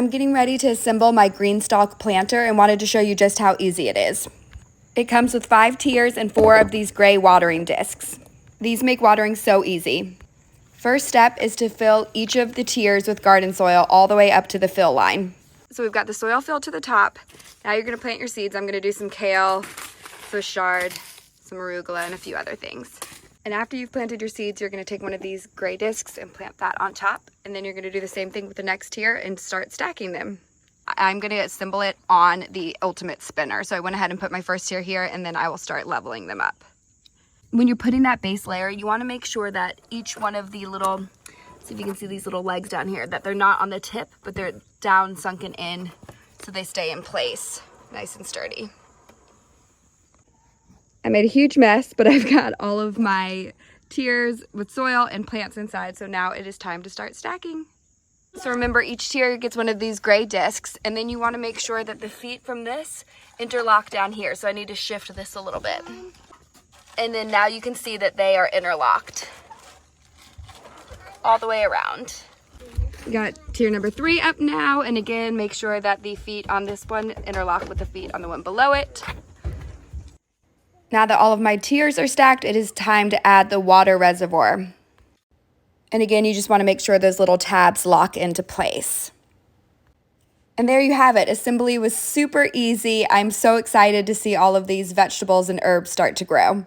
I'm getting ready to assemble my Greenstalk planter and wanted to show you just how easy it is. It comes with 5 tiers and 4 of these gray watering discs. These make watering so easy. First step is to fill each of the tiers with garden soil all the way up to the fill line. So we've got the soil filled to the top. Now you're gonna plant your seeds. I'm gonna do some kale, Swiss chard, some arugula, and a few other things. And after you've planted your seeds, you're gonna take one of these gray discs and plant that on top. And then you're gonna do the same thing with the next tier and start stacking them. I'm gonna assemble it on the ultimate spinner. So I went ahead and put my first tier here, and then I will start leveling them up. When you're putting that base layer, you wanna make sure that each one of the little, see if you can see these little legs down here, that they're not on the tip, but they're down, sunken in, so they stay in place, nice and sturdy. I made a huge mess, but I've got all of my tiers with soil and plants inside, so now it is time to start stacking. So remember, each tier gets one of these gray discs, and then you want to make sure that the feet from this interlock down here. So I need to shift this a little bit. And then now you can see that they are interlocked all the way around. We got tier number 3 up now, and again, make sure that the feet on this one interlock with the feet on the one below it. Now that all of my tiers are stacked, it is time to add the water reservoir. And again, you just want to make sure those little tabs lock into place. And there you have it. Assembly was super easy. I'm so excited to see all of these vegetables and herbs start to grow.